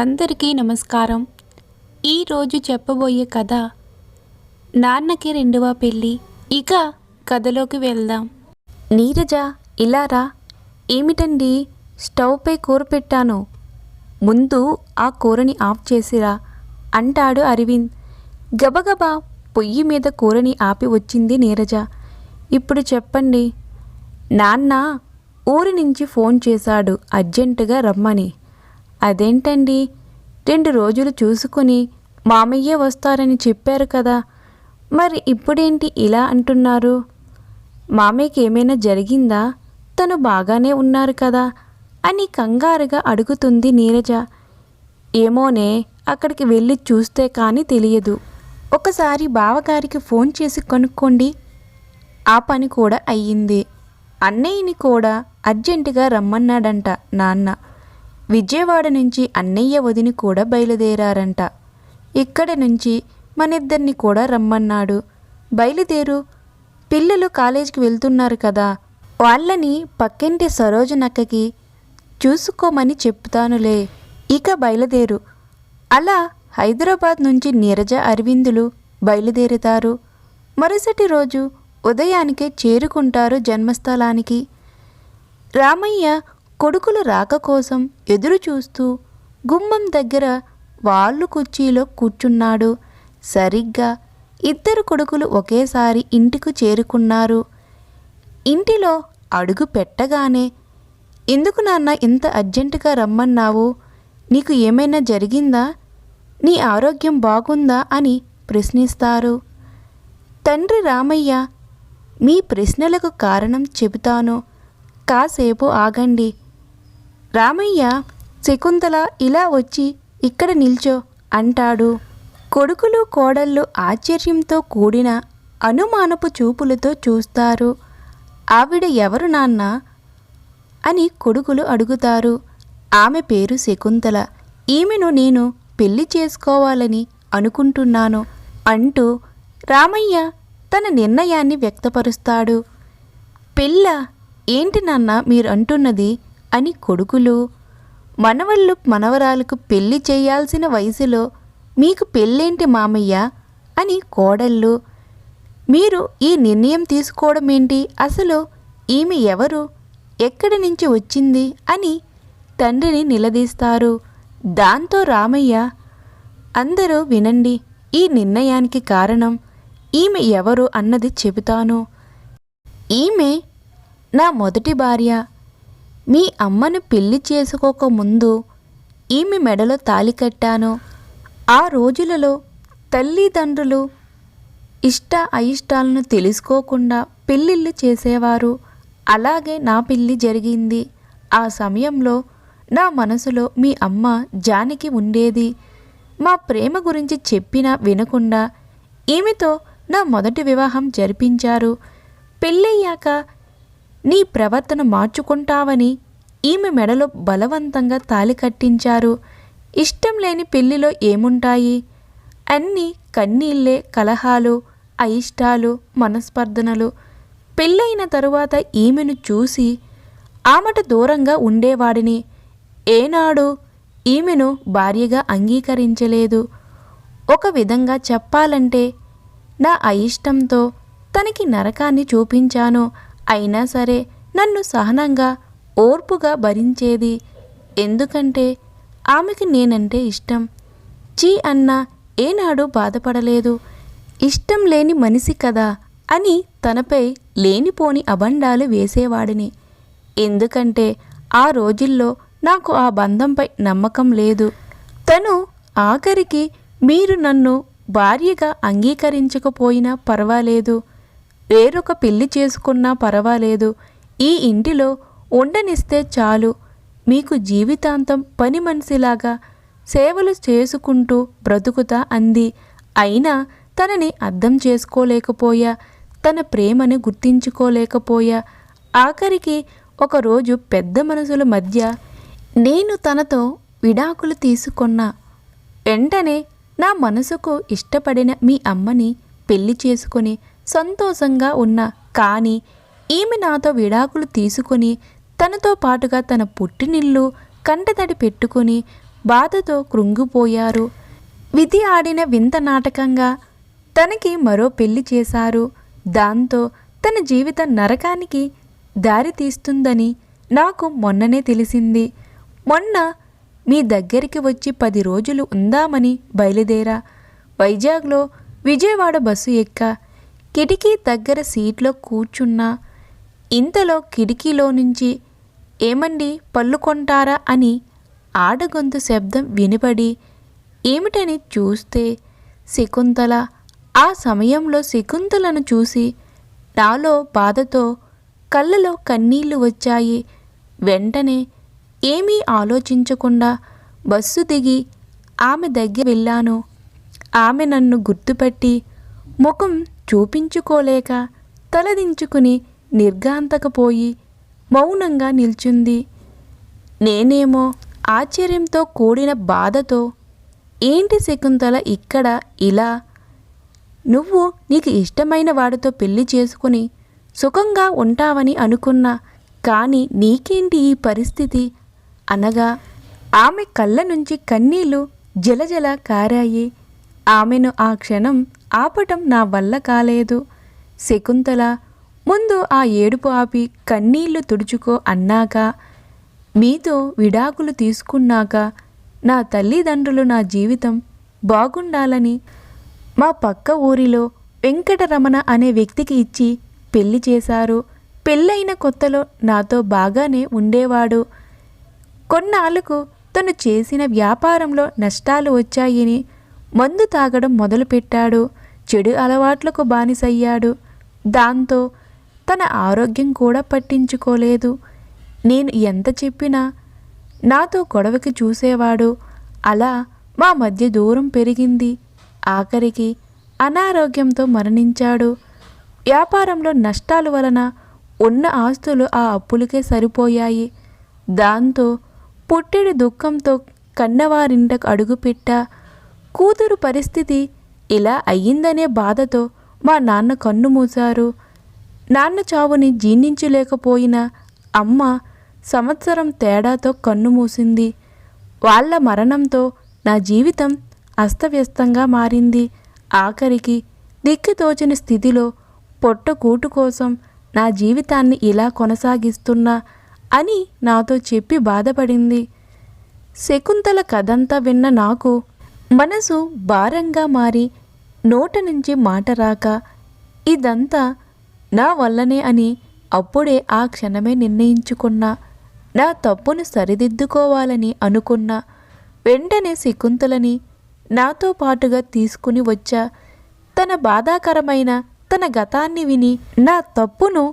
అందరికీ నమస్కారం. ఈరోజు చెప్పబోయే కథ నాన్నకి రెండవ పెళ్ళి. ఇక కథలోకి వెళ్దాం. నీరజ, ఇలా రా. ఏమిటండి, స్టవ్పై కూర పెట్టాను, ముందు ఆ కూరని ఆఫ్ చేసిరా అంటాడు అరవింద్. గబగబా పొయ్యి మీద కూరని ఆపి వచ్చింది నీరజ. ఇప్పుడు చెప్పండి. నాన్న ఊరి నుంచి ఫోన్ చేశాడు అర్జెంటుగా రమ్మని. అదేంటండి, 2 రోజులు చూసుకుని మామయ్యే వస్తారని చెప్పారు కదా, మరి ఇప్పుడేంటి ఇలా అంటున్నారు? మామయ్యకి ఏమైనా జరిగిందా? తను బాగానే ఉన్నారు కదా అని కంగారుగా అడుగుతుంది నీరజ. ఏమోనే, అక్కడికి వెళ్ళి చూస్తే కానీ తెలియదు. ఒకసారి బావగారికి ఫోన్ చేసి కనుక్కోండి. ఆ పని కూడా అయ్యింది. అన్నయ్యని కూడా అర్జెంటుగా రమ్మన్నాడంట నాన్న. విజయవాడ నుంచి అన్నయ్య వదిని కూడా బయలుదేరారంట. ఇక్కడి నుంచి మనిద్దరిని కూడా రమ్మన్నాడు. బయలుదేరు, పిల్లలు కాలేజీకి వెళ్తున్నారు కదా, వాళ్ళని పక్కింటి సరోజనక్కకి చూసుకోమని చెప్తానులే. ఇక బయలుదేరు. అలా హైదరాబాద్ నుంచి నీరజ అరవిందులు బయలుదేరుతారు. మరుసటి రోజు ఉదయానికే చేరుకుంటారు జన్మస్థలానికి. రామయ్య కొడుకులు రాక కోసం ఎదురు చూస్తూ గుమ్మం దగ్గర వాళ్ళు కుర్చీలో కూర్చున్నాడు. సరిగ్గా 2 కొడుకులు ఒకేసారి ఇంటికి చేరుకున్నారు. ఇంటిలో అడుగు పెట్టగానే, ఎందుకు నాన్న ఇంత అర్జెంటుగా రమ్మన్నావు? నీకు ఏమైనా జరిగిందా? నీ ఆరోగ్యం బాగుందా అని ప్రశ్నిస్తారు. తండ్రి రామయ్య, మీ ప్రశ్నలకు కారణం చెబుతాను, కాసేపు ఆగండి. రామయ్య, శకుంతల ఇలా వచ్చి ఇక్కడ నిల్చో అంటాడు. కొడుకులు కోడళ్ళు ఆశ్చర్యంతో కూడిన అనుమానపు చూపులతో చూస్తారు. ఆవిడ ఎవరు నాన్న అని కొడుకులు అడుగుతారు. ఆమె పేరు శకుంతల. ఈమెను నేను పెళ్లి చేసుకోవాలని అనుకుంటున్నాను అంటూ రామయ్య తన నిర్ణయాన్ని వ్యక్తపరుస్తాడు. పెళ్ళ? ఏంటి నాన్న మీరు అంటున్నది అని కొడుకులు. మనవళ్ళు మనవరాలకు పెళ్లి చేయాల్సిన వయసులో మీకు పెళ్ళేంటి మామయ్య అని కోడళ్ళు. మీరు ఈ నిర్ణయం తీసుకోవడం ఏంటి? అసలు ఈమె ఎవరు, ఎక్కడి నుంచి వచ్చింది అని తండ్రిని నిలదీస్తారు. దాంతో రామయ్య, అందరూ వినండి, ఈ నిర్ణయానికి కారణం ఈమె ఎవరు అన్నది చెబుతాను. ఈమె నా మొదటి భార్య. మీ అమ్మను పెళ్లి చేసుకోకముందు ఈమె మెడలో తాళి కట్టాను. ఆ రోజులలో తల్లిదండ్రులు ఇష్ట అయిష్టాలను తెలుసుకోకుండా పెళ్ళిళ్ళు చేసేవారు. అలాగే నా పెళ్ళి జరిగింది. ఆ సమయంలో నా మనసులో మీ అమ్మ జానకి ఉండేది. మా ప్రేమ గురించి చెప్పినా వినకుండా ఈమెతో నా మొదటి వివాహం జరిపించారు. పెళ్ళయ్యాక నీ ప్రవర్తన మార్చుకుంటావని ఈమె మెడలో బలవంతంగా తాళి కట్టించారు. ఇష్టం లేని పెళ్లిలో ఏముంటాయి? అన్నీ కన్నీళ్ళే, కలహాలు, అయిష్టాలు, మనస్పర్ధనలు. పెళ్ళైన తరువాత ఈమెను చూసి ఆమెట దూరంగా ఉండేవాడిని. ఏనాడు ఈమెను భార్యగా అంగీకరించలేదు. ఒక విధంగా చెప్పాలంటే నా అయిష్టంతో తనకి నరకాన్ని చూపించాను. అయినా సరే నన్ను సహనంగా, ఓర్పుగా భరించేది. ఎందుకంటే ఆమెకి నేనంటే ఇష్టం. చీ అన్నా ఏనాడు బాధపడలేదు. ఇష్టం లేని మనిషి కదా అని తనపై లేనిపోని అబండాలు వేసేవాడిని. ఎందుకంటే ఆ రోజుల్లో నాకు ఆ బంధంపై నమ్మకం లేదు. తను ఆఖరికి మీరు నన్ను భార్యగా అంగీకరించకపోయినా పర్వాలేదు, వేరొక పెళ్లి చేసుకున్నా పర్వాలేదు, ఈ ఇంటిలో ఉండనిస్తే చాలు, మీకు జీవితాంతం పని మనిషిలాగా సేవలు చేసుకుంటూ బ్రతుకుతా అంది. అయినా తనని అర్థం చేసుకోలేకపోయా, తన ప్రేమని గుర్తించుకోలేకపోయా. ఆఖరికి ఒకరోజు పెద్ద మనుషుల మధ్య నేను తనతో విడాకులు తీసుకున్నా. వెంటనే నా మనసుకు ఇష్టపడిన మీ అమ్మని పెళ్లి చేసుకొని సంతోషంగా ఉన్నా. కానీ ఈమె నాతో విడాకులు తీసుకొని తనతో పాటుగా తన పుట్టినిల్లు కంటతడి పెట్టుకొని బాధతో కృంగిపోయారు. విధి ఆడిన వింత నాటకంగా తనకి మరో పెళ్లి చేశారు. దాంతో తన జీవితం నరకానికి దారి తీస్తుందని నాకు మొన్ననే తెలిసింది. మొన్న మీ దగ్గరికి వచ్చి 10 రోజులు ఉందామని బయలుదేరా. వైజాగ్లో విజయవాడ బస్సు ఎక్కా. కిటికీ దగ్గర సీట్లో కూర్చున్నా. ఇంతలో కిటికీలో నుంచి ఏమండి పళ్ళు కొంటారా అని ఆడగొంతు శబ్దం వినపడి ఏమిటని చూస్తే శకుంతల. ఆ సమయంలో శకుంతలను చూసి నాలో బాధతో కళ్ళలో కన్నీళ్లు వచ్చాయి. వెంటనే ఏమీ ఆలోచించకుండా బస్సు దిగి ఆమె దగ్గర వెళ్ళాను. ఆమె నన్ను గుర్తుపట్టి ముఖం చూపించుకోలేక తలదించుకుని నిర్ఘాంతకపోయి మౌనంగా నిల్చుంది. నేనేమో ఆశ్చర్యంతో కూడిన బాధతో ఏంటి శకుంతల ఇక్కడ ఇలా? నువ్వు నీకు ఇష్టమైన వాడితో పెళ్లి చేసుకుని సుఖంగా ఉంటావని అనుకున్నా, కానీ నీకేంటి ఈ పరిస్థితి అనగా ఆమె కళ్ళ నుంచి కన్నీళ్లు జలజల కారాయి. ఆమెను ఆ క్షణం ఆపటం నా వల్ల కాలేదు. శకుంతల ముందు ఆ ఏడుపు ఆపి కన్నీళ్లు తుడుచుకో అన్నాక, మీతో విడాకులు తీసుకున్నాక నా తల్లిదండ్రులు నా జీవితం బాగుండాలని మా పక్క ఊరిలో వెంకటరమణ అనే వ్యక్తికి ఇచ్చి పెళ్లి చేశారు. పెళ్ళైన కొత్తలో నాతో బాగానే ఉండేవాడు. కొన్నాళ్లకు తను చేసిన వ్యాపారంలో నష్టాలు వచ్చాయని మందు తాగడం మొదలుపెట్టాడు. చెడు అలవాట్లకు బానిసయ్యాడు. దాంతో తన ఆరోగ్యం కూడా పట్టించుకోలేదు. నేను ఎంత చెప్పినా నాతో గొడవకి చూసేవాడు. అలా మా మధ్య దూరం పెరిగింది. ఆఖరికి అనారోగ్యంతో మరణించాడు. వ్యాపారంలో నష్టాల వలన ఉన్న ఆస్తులు ఆ అప్పులకే సరిపోయాయి. దాంతో పుట్టెడు దుఃఖంతో కన్నవారింటకు అడుగుపెట్టా. కూతురు పరిస్థితి ఇలా అయ్యిందనే బాధతో మా నాన్న కన్ను మూశారు. నాన్న చావుని జీర్ణించలేకపోయిన అమ్మ సంవత్సరం తేడాతో కన్ను మూసింది. వాళ్ళ మరణంతో నా జీవితం అస్తవ్యస్తంగా మారింది. ఆఖరికి దిక్కుతోచని స్థితిలో పొట్టకూటు కోసం నా జీవితాన్ని ఇలా కొనసాగిస్తున్నా అని నాతో చెప్పి బాధపడింది. శకుంతల కథంతా విన్న నాకు మనసు భారంగా మారి నోట నుంచి మాట రాక ఇదంతా నా వల్లనే అని అప్పుడే ఆ క్షణమే నిర్ణయించుకున్నా. నా తప్పును సరిదిద్దుకోవాలని అనుకున్నా. వెంటనే శకుంతలని నాతో పాటుగా తీసుకుని వచ్చా. తన బాధాకరమైన తన గతాన్ని విని నా తప్పును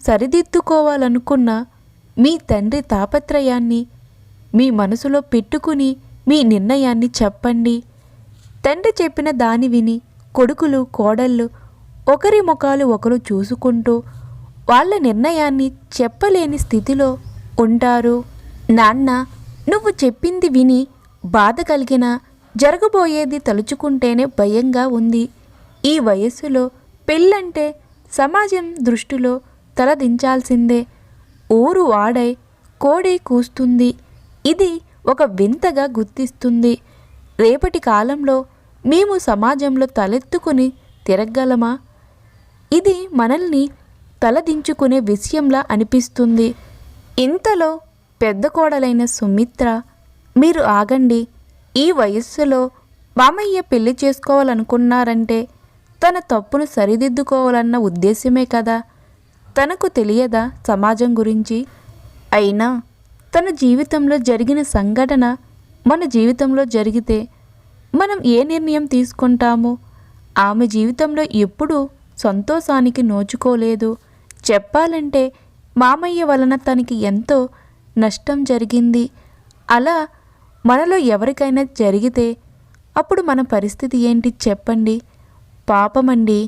సరిదిద్దుకోవాలనుకున్న మీ తండ్రి తాపత్రయాన్ని మీ మనసులో పెట్టుకుని మీ నిర్ణయాన్ని చెప్పండి. తండ్రి చెప్పిన దాని విని కొడుకులు కోడళ్ళు ఒకరి ముఖాలు ఒకరు చూసుకుంటూ వాళ్ళ నిర్ణయాన్ని చెప్పలేని స్థితిలో ఉంటారు. నాన్న, నువ్వు చెప్పింది విని బాధ కలిగినా జరగబోయేది తలుచుకుంటేనే భయంగా ఉంది. ఈ వయస్సులో పెళ్ళంటే సమాజం దృష్టిలో తలదించాల్సిందే. ఊరు వాడై కోడై కూస్తుంది. ఇది ఒక వింతగా గుర్తిస్తుంది. రేపటి కాలంలో మేము సమాజంలో తలెత్తుకుని తిరగలమా? ఇది మనల్ని తలదించుకునే విషయంలా అనిపిస్తుంది. ఇంతలో పెద్ద కోడలైన సుమిత్ర, మీరు ఆగండి. ఈ వయస్సులో మామయ్య పెళ్లి చేసుకోవాలనుకున్నారంటే తన తప్పును సరిదిద్దుకోవాలన్న ఉద్దేశమే కదా. తనకు తెలియదా సమాజం గురించి? అయినా తన జీవితంలో జరిగిన సంఘటన మన జీవితంలో జరిగితే మనం ఏ నిర్ణయం తీసుకుంటాము? ఆమె జీవితంలో ఎప్పుడూ సంతోషానికి నోచుకోలేదు. చెప్పాలంటే మామయ్య వలన తనకి ఎంతో నష్టం జరిగింది. అలా మనలో ఎవరికైనా జరిగితే అప్పుడు మన పరిస్థితి ఏంటి చెప్పండి? పాపమండి.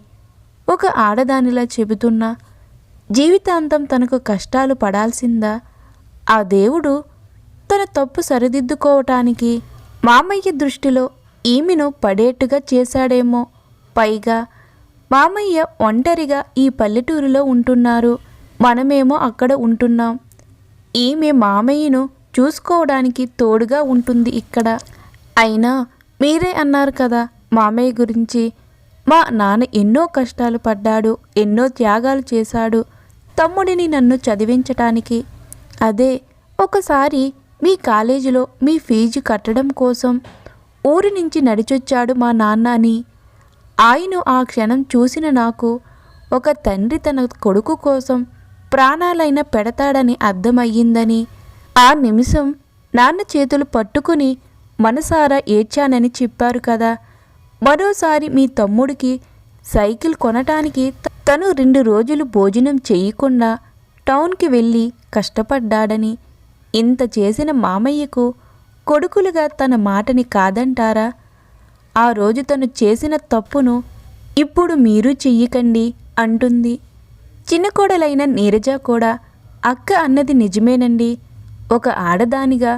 ఒక ఆడదానిలా చెబుతున్నా జీవితాంతం తనకు కష్టాలు పడాల్సిందా? ఆ దేవుడు తన తప్పు సరిదిద్దుకోవటానికి మామయ్య దృష్టిలో ఈమెను పడేట్టుగా చేశాడేమో. పైగా మామయ్య ఒంటరిగా ఈ పల్లెటూరులో ఉంటున్నారు. మనమేమో అక్కడ ఉంటున్నాం. ఈమె మామయ్యను చూసుకోవడానికి తోడుగా ఉంటుంది ఇక్కడ. అయినా మీరే అన్నారు కదా మామయ్య గురించి, మా నాన్న ఎన్నో కష్టాలు పడ్డాడు, ఎన్నో త్యాగాలు చేశాడు తమ్ముడిని నన్ను చదివించటానికి. అదే ఒకసారి మీ కాలేజీలో మీ ఫీజు కట్టడం కోసం ఊరి నుంచి నడిచొచ్చాడు మా నాన్న అని. ఆయన ఆ క్షణం చూసిన నాకు ఒక తండ్రి తన కొడుకు కోసం ప్రాణాలైనా పెడతాడని అర్థమయ్యిందని, ఆ నిమిషం నాన్న చేతులు పట్టుకుని మనసారా ఏడ్చానని చెప్పారు కదా. మరోసారి మీ తమ్ముడికి సైకిల్ కొనటానికి తను 2 రోజులు భోజనం చేయకుండా టౌన్కి వెళ్ళి కష్టపడ్డాడని, ఇంత చేసిన మామయ్యకు కొడుకులుగా తన మాటని కాదంటారా? ఆ రోజు తను చేసిన తప్పును ఇప్పుడు మీరు చెయ్యకండి అంటుంది. చిన్న కోడలైన నీరజ కూడా అక్క అన్నది నిజమేనండి. ఒక ఆడదానిగా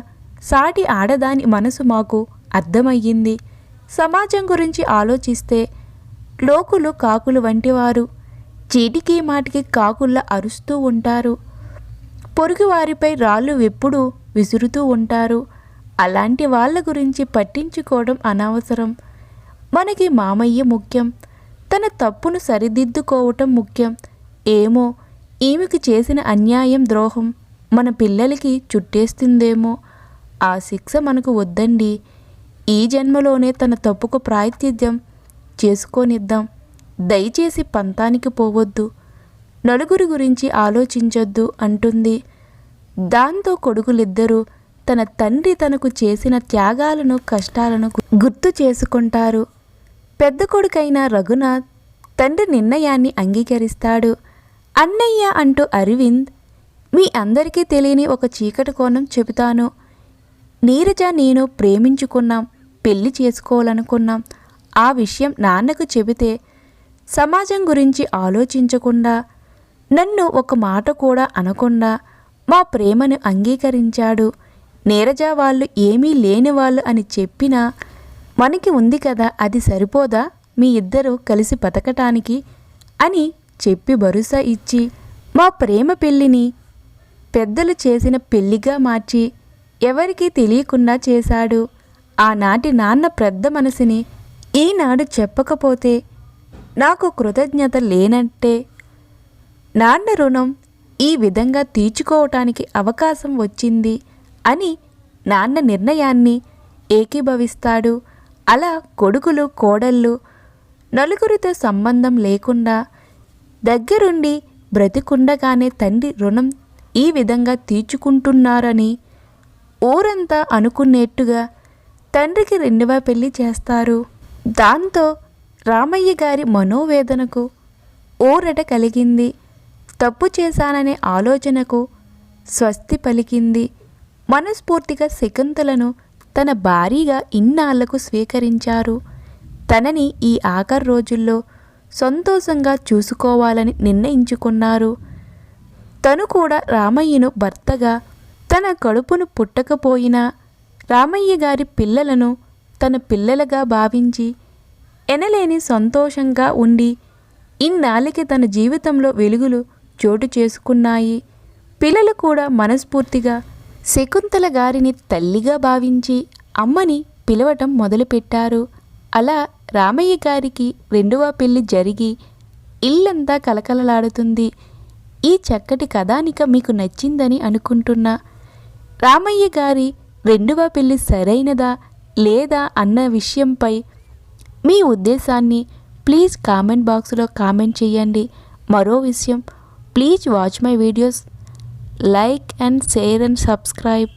సాటి ఆడదాని మనసు మాకు అర్థమయ్యింది. సమాజం గురించి ఆలోచిస్తే లోకులు కాకులు వంటివారు. చీటికి మాటికి కాకుల్లా అరుస్తూ ఉంటారు. పొరుగువారిపై రాళ్ళు ఎప్పుడూ విసురుతూ ఉంటారు. అలాంటి వాళ్ళ గురించి పట్టించుకోవడం అనవసరం. మనకి మామయ్య ముఖ్యం. తన తప్పును సరిదిద్దుకోవటం ముఖ్యం. ఏమో ఈమెకు చేసిన అన్యాయం, ద్రోహం మన పిల్లలకి చుట్టేస్తుందేమో. ఆ శిక్ష మనకు వద్దండి. ఈ జన్మలోనే తన తప్పుకు ప్రాయశ్చిత్తం చేసుకోనిద్దాం. దయచేసి పంతానికి పోవద్దు, నలుగురి గురించి ఆలోచించొద్దు అంటుంది. దాంతో కొడుకులిద్దరూ తన తండ్రి తనకు చేసిన త్యాగాలను, కష్టాలను గుర్తు చేసుకుంటారు. పెద్ద కొడుకైన రఘునాథ్ తండ్రి నిర్ణయాన్ని అంగీకరిస్తాడు. అన్నయ్య అంటూ అరవింద్, మీ అందరికీ తెలియని ఒక చీకటి కోణం చెబుతాను. నీరజ నేను ప్రేమించుకున్నాం, పెళ్లి చేసుకోవాలనుకున్నాం. ఆ విషయం నాన్నకు చెబితే సమాజం గురించి ఆలోచించకుండా, నన్ను ఒక మాట కూడా అనకుండా మా ప్రేమను అంగీకరించాడు. నీరజ వాళ్ళు ఏమీ లేని వాళ్ళు అని చెప్పినా మనకి ఉంది కదా, అది సరిపోదా మీ ఇద్దరూ కలిసి బతకటానికి అని చెప్పి భరోసా ఇచ్చి మా ప్రేమ పెళ్ళిని పెద్దలు చేసిన పెళ్లిగా మార్చి ఎవరికీ తెలియకుండా చేశాడు. ఆనాటి నాన్న పెద్ద మనసుని ఈనాడు చెప్పకపోతే నాకు కృతజ్ఞత లేనట్టే. నాన్న రుణం ఈ విధంగా తీర్చుకోవటానికి అవకాశం వచ్చింది అని నాన్న నిర్ణయాన్ని ఏకీభవిస్తాడు. అలా కొడుకులు, కోడళ్ళు నలుగురితో సంబంధం లేకుండా దగ్గరుండి బ్రతికుండగానే తండ్రి రుణం ఈ విధంగా తీర్చుకుంటున్నారని ఊరంతా అనుకునేట్టుగా తండ్రికి 2వ పెళ్లి చేస్తారు. దాంతో రామయ్య గారి మనోవేదనకు ఊరట కలిగింది. తప్పు చేశాననే ఆలోచనకు స్వస్తి పలికింది. మనస్ఫూర్తిగా శకుంతలను తన భార్యగా ఇన్నాళ్లకు స్వీకరించారు. తనని ఈ ఆఖరి రోజుల్లో సంతోషంగా చూసుకోవాలని నిర్ణయించుకున్నారు. తను కూడా రామయ్యను భర్తగా, తన కడుపును పుట్టకపోయినా రామయ్య గారి పిల్లలను తన పిల్లలుగా భావించి ఎనలేని సంతోషంగా ఉండి ఇన్నాళ్ళకి తన జీవితంలో వెలుగులు చోటు చేసుకున్నాయి. పిల్లలు కూడా మనస్ఫూర్తిగా శకుంతల గారిని తల్లిగా భావించి అమ్మని పిలవటం మొదలుపెట్టారు. అలా రామయ్య గారికి 2వ పెళ్లి జరిగి ఇల్లంతా కలకలలాడుతుంది. ఈ చక్కటి కథానిక మీకు నచ్చిందని అనుకుంటున్నా. రామయ్య గారి 2వ పెళ్లి సరైనదా లేదా అన్న విషయంపై మీ ఉద్దేశాన్ని ప్లీజ్ కామెంట్ బాక్స్లో కామెంట్ చేయండి. మరో విషయం, please watch my videos, like and share and subscribe.